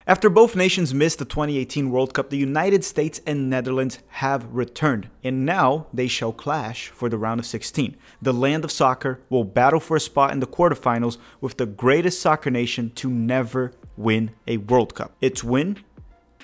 After both nations missed the 2018 World Cup, the United States and Netherlands have returned, and now they shall clash for the round of 16. The land of soccer will battle for a spot in the quarterfinals with the greatest soccer nation to never win a World Cup. It's win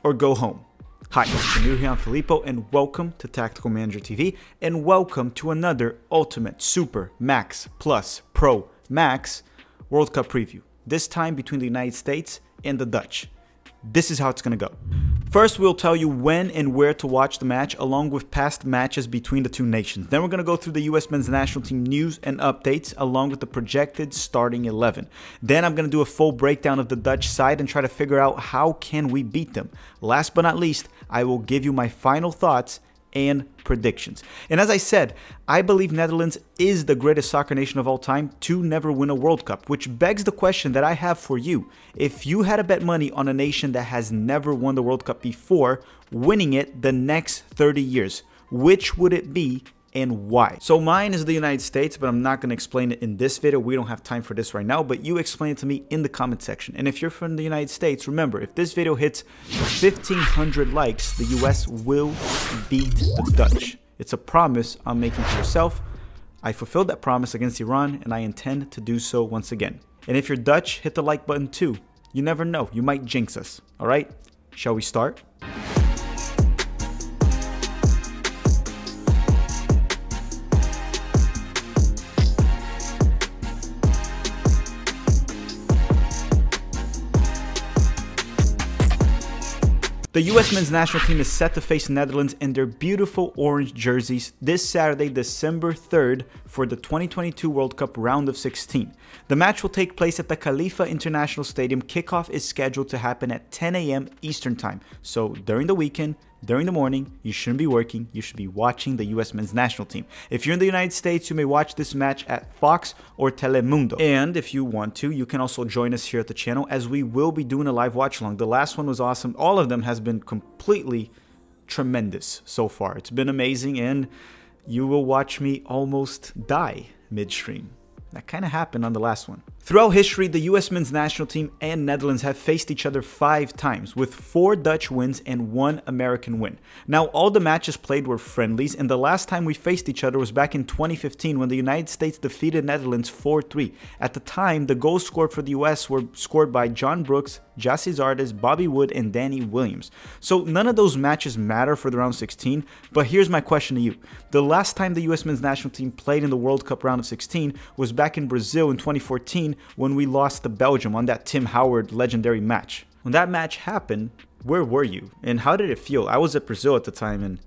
or go home. Hi, I'm Yan Filippo, and welcome to Tactical Manager TV, and welcome to another Ultimate, Super, Max, Plus, Pro, Max World Cup preview. This time between the United States and the Dutch. This is how it's going to go. First, we'll tell you when and where to watch the match, along with past matches between the two nations. Then we're going to go through the US men's national team news and updates, along with the projected starting 11. Then I'm going to do a full breakdown of the Dutch side and try to figure out how can we beat them. Last but not least, I will give you my final thoughts and predictions. And as I said, I believe Netherlands is the greatest soccer nation of all time to never win a World Cup, which begs the question that I have for you. If you had to bet money on a nation that has never won the World Cup before, winning it the next 30 years, which would it be and why? So mine is the United States, but I'm not going to explain it in this video. We don't have time for this right now, but you explain it to me in the comment section. And if you're from the United States, remember, if this video hits 1,500 likes, the US will beat the Dutch. It's a promise I'm making to yourself. I fulfilled that promise against Iran, and I intend to do so once again. And if you're Dutch, hit the like button too. You never know, you might jinx us. All right, shall we start? The US men's national team is set to face Netherlands in their beautiful orange jerseys this Saturday, December 3rd for the 2022 World Cup round of 16. The match will take place at the Khalifa International Stadium. Kickoff is scheduled to happen at 10 a.m. Eastern Time. So during the weekend, during the morning, you shouldn't be working, you should be watching the US men's national team. If you're in the United States, you may watch this match at Fox or Telemundo. And if you want to, you can also join us here at the channel, as we will be doing a live watch along. The last one was awesome. All of them has been completely tremendous so far. It's been amazing, and you will watch me almost die midstream. That kind of happened on the last one. Throughout history, the US men's national team and Netherlands have faced each other 5 times, with 4 Dutch wins and 1 American win. Now, all the matches played were friendlies, and the last time we faced each other was back in 2015 when the United States defeated Netherlands 4-3. At the time, the goals scored for the US were scored by John Brooks, Jassy Zardes, Bobby Wood, and Danny Williams. So none of those matches matter for the round 16, but here's my question to you. The last time the US men's national team played in the World Cup round of 16 was back in Brazil in 2014 when we lost to Belgium on that Tim Howard legendary match. When that match happened, where were you? And how did it feel? I was at Brazil at the time, and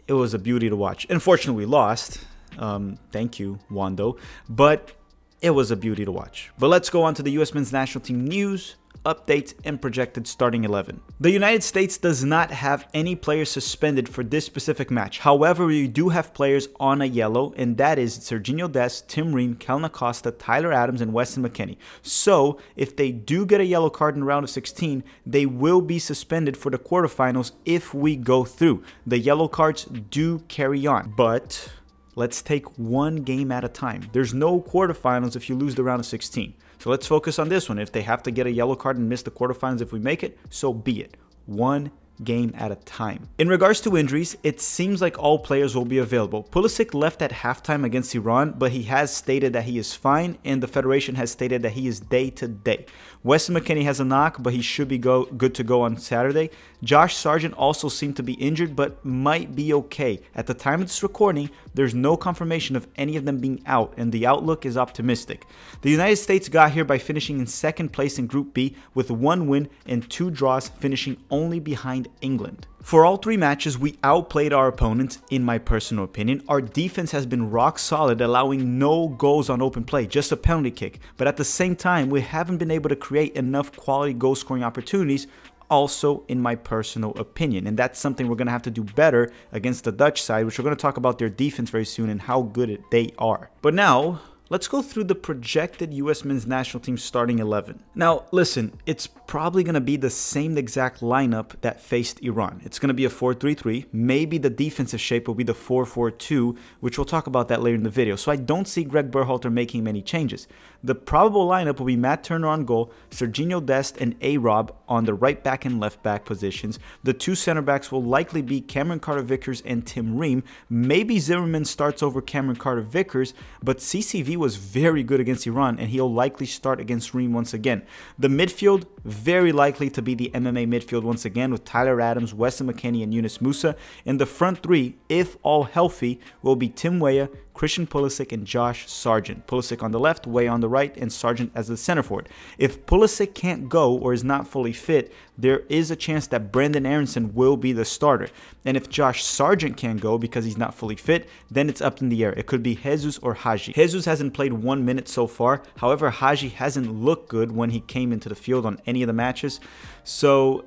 it was a beauty to watch. Unfortunately, we lost. Thank you, Wando. But it was a beauty to watch. But let's go on to the US men's national team news, updates, and projected starting 11. The United States does not have any players suspended for this specific match. However, we do have players on a yellow, and that is Serginho Dest, Tim Ream, Kellyn Acosta, Tyler Adams, and Weston McKennie. So, if they do get a yellow card in the round of 16, they will be suspended for the quarterfinals if we go through. The yellow cards do carry on, but let's take one game at a time. There's no quarterfinals if you lose the round of 16. So let's focus on this one. If they have to get a yellow card and miss the quarterfinals if we make it, so be it. One game at a time. In regards to injuries, it seems like all players will be available. Pulisic left at halftime against Iran, but he has stated that he is fine, and the Federation has stated that he is day to day. Weston McKennie has a knock, but he should be good to go on Saturday. Josh Sargent also seemed to be injured, but might be okay. At the time of this recording, there's no confirmation of any of them being out, and the outlook is optimistic. The United States got here by finishing in second place in Group B with 1 win and 2 draws, finishing only behind England. For all 3 matches, we outplayed our opponents, in my personal opinion. Our defense has been rock solid, allowing no goals on open play, just a penalty kick. But at the same time, we haven't been able to create enough quality goal scoring opportunities, also in my personal opinion. And that's something we're going to have to do better against the Dutch side, which we're going to talk about their defense very soon and how good they are. But now, let's go through the projected US men's national team starting 11. Now, listen, it's probably going to be the same exact lineup that faced Iran. It's going to be a 4-3-3. Maybe the defensive shape will be the 4-4-2, which we'll talk about that later in the video. So I don't see Greg Berhalter making many changes. The probable lineup will be Matt Turner on goal, Serginho Dest and A-Rob on the right back and left back positions. The two center backs will likely be Cameron Carter-Vickers and Tim Ream. Maybe Zimmerman starts over Cameron Carter-Vickers, but CCV was very good against Iran and he'll likely start against Ream once again. The midfield, very likely to be the MMA midfield once again with Tyler Adams, Weston McKennie and Yunus Musa. And the front three, if all healthy, will be Tim Weah, Christian Pulisic and Josh Sargent. Pulisic on the left, Weah on the right, and Sargent as the center forward. If Pulisic can't go or is not fully fit, there is a chance that Brenden Aaronson will be the starter. And if Josh Sargent can't go because he's not fully fit, then it's up in the air. It could be Jesus or Haji. Jesus hasn't played 1 minute so far. However, Haji hasn't looked good when he came into the field on any of the matches. So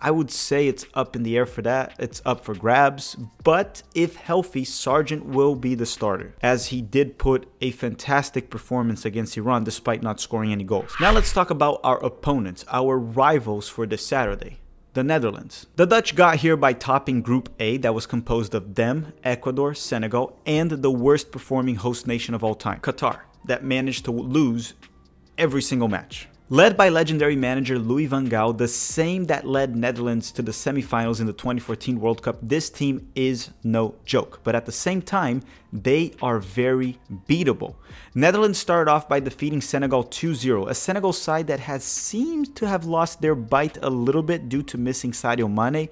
I would say it's up in the air for that. It's up for grabs. But if healthy, Sargent will be the starter, as he did put a fantastic performance against Iran despite not scoring any goals. Now let's talk about our opponents, our rivals for this Saturday. The Netherlands. The Dutch got here by topping Group A that was composed of them, Ecuador, Senegal, and the worst performing host nation of all time, Qatar, that managed to lose every single match. Led by legendary manager Louis van Gaal, the same that led Netherlands to the semifinals in the 2014 World Cup, this team is no joke. But at the same time, they are very beatable. Netherlands started off by defeating Senegal 2-0, a Senegal side that has seemed to have lost their bite a little bit due to missing Sadio Mane.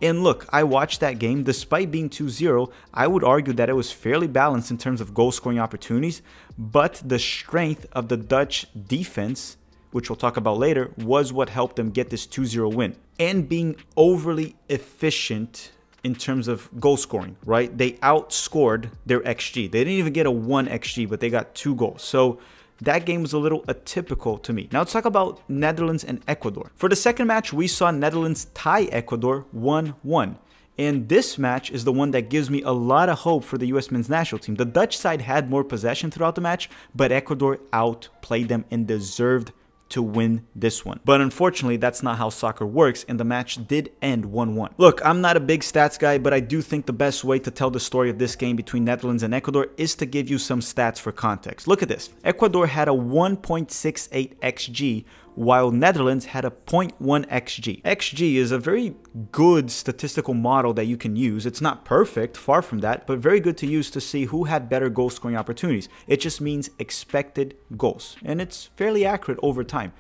And look, I watched that game. Despite being 2-0, I would argue that it was fairly balanced in terms of goal-scoring opportunities, but the strength of the Dutch defense, which we'll talk about later, was what helped them get this 2-0 win. And being overly efficient in terms of goal scoring, right? They outscored their XG. They didn't even get a 1 XG, but they got 2 goals. So that game was a little atypical to me. Now let's talk about Netherlands and Ecuador. For the second match, we saw Netherlands tie Ecuador 1-1. And this match is the one that gives me a lot of hope for the US men's national team. The Dutch side had more possession throughout the match, but Ecuador outplayed them and deserved to win this one. But unfortunately, that's not how soccer works, and the match did end 1-1. Look, I'm not a big stats guy, but I do think the best way to tell the story of this game between Netherlands and Ecuador is to give you some stats for context. Look at this. Ecuador had a 1.68 XG, while Netherlands had a 0.1 XG. XG is a very good statistical model that you can use. It's not perfect, far from that, but very good to use to see who had better goal scoring opportunities. It just means expected goals, and it's fairly accurate over time.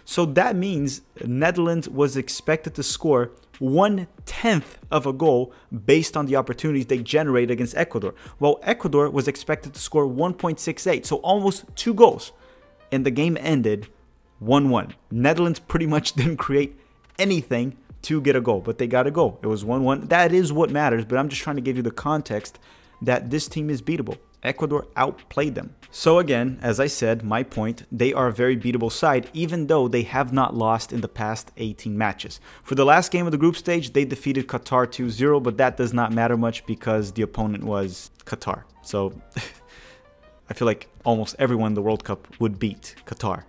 So that means Netherlands was expected to score 1/10 of a goal based on the opportunities they generated against Ecuador, while Ecuador was expected to score 1.68, so almost 2 goals. And the game ended 1-1. Netherlands pretty much didn't create anything to get a goal, but they got a goal. It was 1-1. That is what matters, but I'm just trying to give you the context that this team is beatable. Ecuador outplayed them. So again, as I said, my point, they are a very beatable side, even though they have not lost in the past 18 matches. For the last game of the group stage, they defeated Qatar 2-0, but that does not matter much because the opponent was Qatar. So I feel like almost everyone in the World Cup would beat Qatar.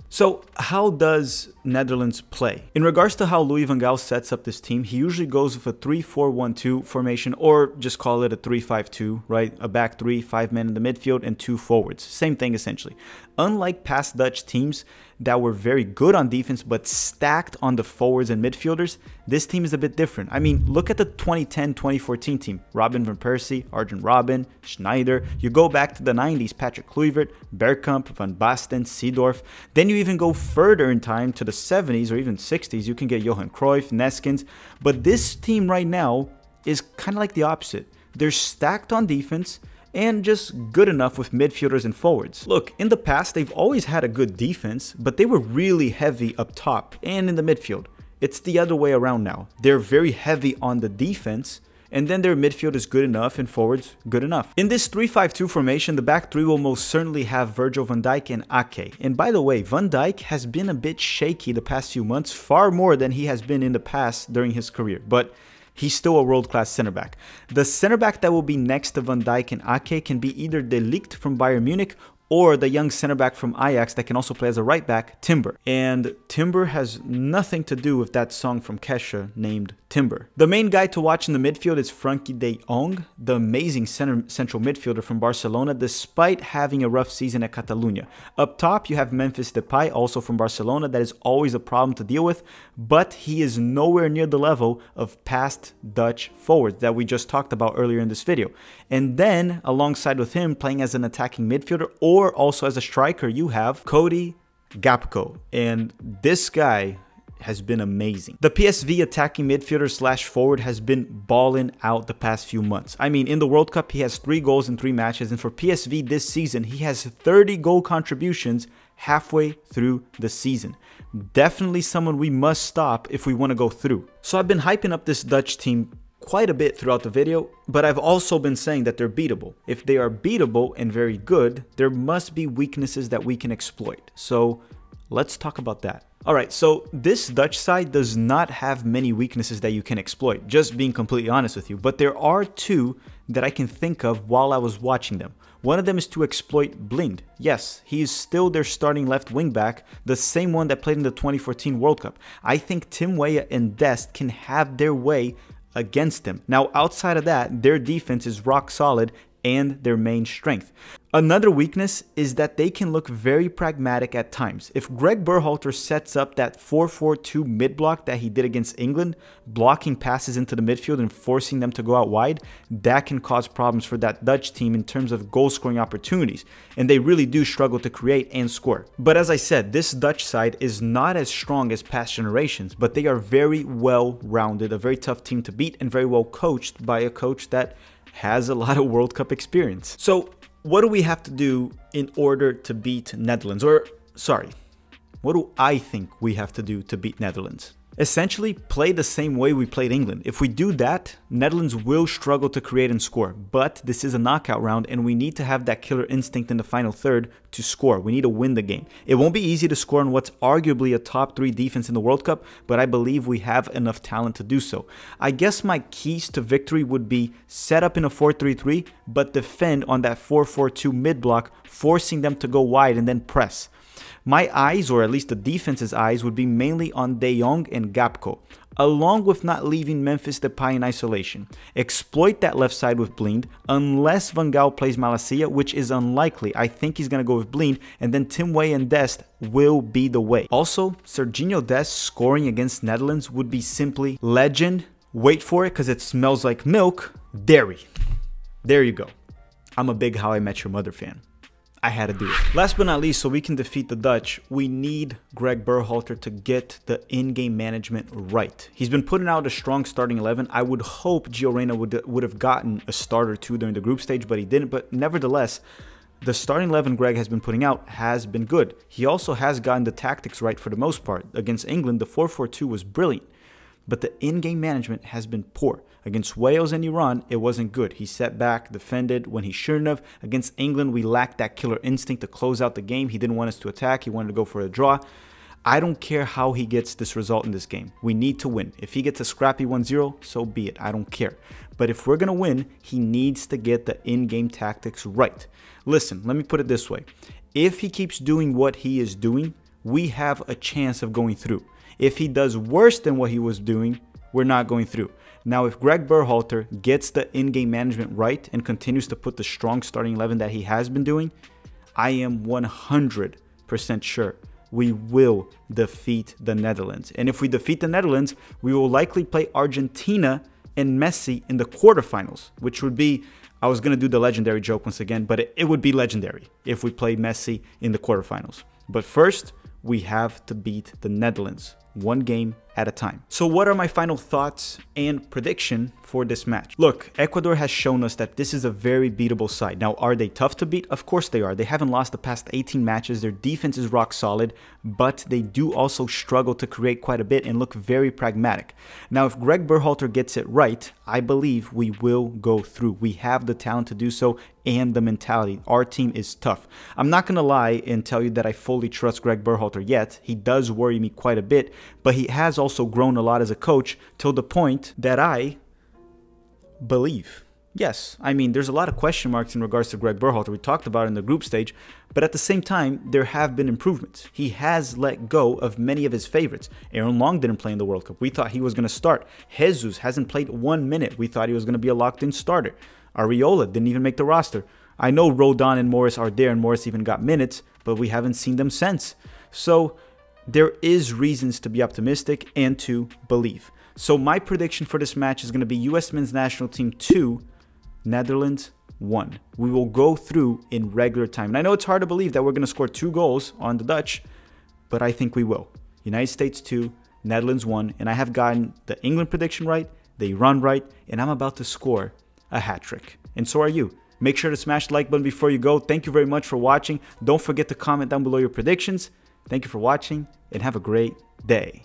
So how does Netherlands play? In regards to how Louis van Gaal sets up this team, he usually goes with a 3-4-1-2 formation, or just call it a 3-5-2, right? A back 3, 5 men in the midfield, and 2 forwards. Same thing essentially. Unlike past Dutch teams that were very good on defense but stacked on the forwards and midfielders, this team is a bit different. I mean, look at the 2010-2014 team. Robin van Persie, Arjen Robben, Schneider. You go back to the 90s, Patrick Kluivert, Bergkamp, Van Basten, Seedorf. Then you even go further in time to the 70s or even 60s. You can get Johan Cruyff, Neskins. But this team right now is kind of like the opposite. They're stacked on defense and just good enough with midfielders and forwards. Look, in the past, they've always had a good defense, but they were really heavy up top and in the midfield. It's the other way around now. They're very heavy on the defense, and then their midfield is good enough and forwards good enough. In this 3-5-2 formation, the back 3 will most certainly have Virgil van Dijk and Ake. And by the way, Van Dijk has been a bit shaky the past few months, far more than he has been in the past during his career. But he's still a world-class center back. The center back that will be next to Van Dijk and Ake can be either De Ligt from Bayern Munich or the young center back from Ajax that can also play as a right back, Timber. And Timber has nothing to do with that song from Kesha named Timber. The main guy to watch in the midfield is Frankie de Jong, the amazing central midfielder from Barcelona, despite having a rough season at Catalunya. Up top, you have Memphis Depay, also from Barcelona. That is always a problem to deal with, but he is nowhere near the level of past Dutch forwards that we just talked about earlier in this video. And then, alongside with him, playing as an attacking midfielder or also as a striker, you have Cody Gakpo. And this guy has been amazing. The PSV attacking midfielder slash forward has been balling out the past few months. I mean, in the World Cup, he has 3 goals in 3 matches. And for PSV this season, he has 30 goal contributions halfway through the season. Definitely someone we must stop if we want to go through. So I've been hyping up this Dutch team quite a bit throughout the video, but I've also been saying that they're beatable. If they are beatable and very good, there must be weaknesses that we can exploit. So let's talk about that. Alright, so this Dutch side does not have many weaknesses that you can exploit, just being completely honest with you, but there are 2 that I can think of while I was watching them. One of them is to exploit Blind. Yes, he is still their starting left wing back, the same one that played in the 2014 World Cup. I think Tim Weah and Dest can have their way against him. Now, outside of that, their defense is rock solid and their main strength. Another weakness is that they can look very pragmatic at times. If Greg Berhalter sets up that 4-4-2 mid-block that he did against England, blocking passes into the midfield and forcing them to go out wide, that can cause problems for that Dutch team in terms of goal-scoring opportunities. And they really do struggle to create and score. But as I said, this Dutch side is not as strong as past generations, but they are very well-rounded, a very tough team to beat, and very well coached by a coach that has a lot of World Cup experience. So what do we have to do in order to beat Netherlands? Or, sorry, what do I think we have to do to beat Netherlands? Essentially, play the same way we played England. If we do that, Netherlands will struggle to create and score. But this is a knockout round, and we need to have that killer instinct in the final third to score. We need to win the game. It won't be easy to score on what's arguably a top 3 defense in the World Cup, but I believe we have enough talent to do so. I guess my keys to victory would be set up in a 4-3-3, but defend on that 4-4-2 mid-block, forcing them to go wide and then press. My eyes, or at least the defense's eyes, would be mainly on De Jong and Gakpo, along with not leaving Memphis Depay in isolation. Exploit that left side with Blind, unless Van Gaal plays Malacia, which is unlikely. I think he's going to go with Blind, and then Tim Weah and Dest will be the way. Also, Serginho Dest scoring against Netherlands would be simply legend. Wait for it, because it smells like milk. Dairy. There you go. I'm a big How I Met Your Mother fan. I had to do it. Last but not least, so we can defeat the Dutch, we need Greg Berhalter to get the in-game management right. He's been putting out a strong starting 11. I would hope Gio Reyna would have gotten a start or 2 during the group stage, but he didn't. But nevertheless, the starting 11 Greg has been putting out has been good. He also has gotten the tactics right for the most part. Against England, the 4-4-2 was brilliant, but the in-game management has been poor. Against Wales and Iran, it wasn't good. He set back, defended when he shouldn't have. Against England, we lacked that killer instinct to close out the game. He didn't want us to attack. He wanted to go for a draw. I don't care how he gets this result in this game. We need to win. If he gets a scrappy 1-0, so be it. I don't care. But if we're going to win, he needs to get the in-game tactics right. Listen, let me put it this way. If he keeps doing what he is doing, we have a chance of going through. If he does worse than what he was doing, we're not going through. Now, if Greg Berhalter gets the in-game management right and continues to put the strong starting 11 that he has been doing, I am 100% sure we will defeat the Netherlands. And if we defeat the Netherlands, we will likely play Argentina and Messi in the quarterfinals, which would be, I was going to do the legendary joke once again, but it would be legendary if we play Messi in the quarterfinals. But first, we have to beat the Netherlands, 1 game at a time. So what are my final thoughts and prediction for this match? Look, Ecuador has shown us that this is a very beatable side. Now, are they tough to beat? Of course they are. They haven't lost the past 18 matches. Their defense is rock solid, but they do also struggle to create quite a bit and look very pragmatic. Now, if Greg Berhalter gets it right, I believe we will go through. We have the talent to do so and the mentality. Our team is tough. I'm not going to lie and tell you that I fully trust Greg Berhalter yet. He does worry me quite a bit, but he has also grown a lot as a coach till the point that I believe Yes, I mean, there's a lot of question marks in regards to Greg Berhalter. We talked about it in the group stage, but at the same time, there have been improvements. He has let go of many of his favorites. Aaron Long didn't play in the World Cup. We thought he was going to start. Jesus hasn't played 1 minute. We thought he was going to be a locked-in starter. Arriola didn't even make the roster. I know Rodon and Morris are there, and Morris even got minutes, but we haven't seen them since. So there is reasons to be optimistic and to believe. So my prediction for this match is going to be US Men's National Team 2, Netherlands 1. We will go through in regular time. And I know it's hard to believe that we're going to score 2 goals on the Dutch, but I think we will. United States 2, Netherlands 1. And I have gotten the England prediction right, the Iran right, and I'm about to score a hat trick. And so are you. Make sure to smash the like button before you go. Thank you very much for watching. Don't forget to comment down below your predictions. Thank you for watching and have a great day.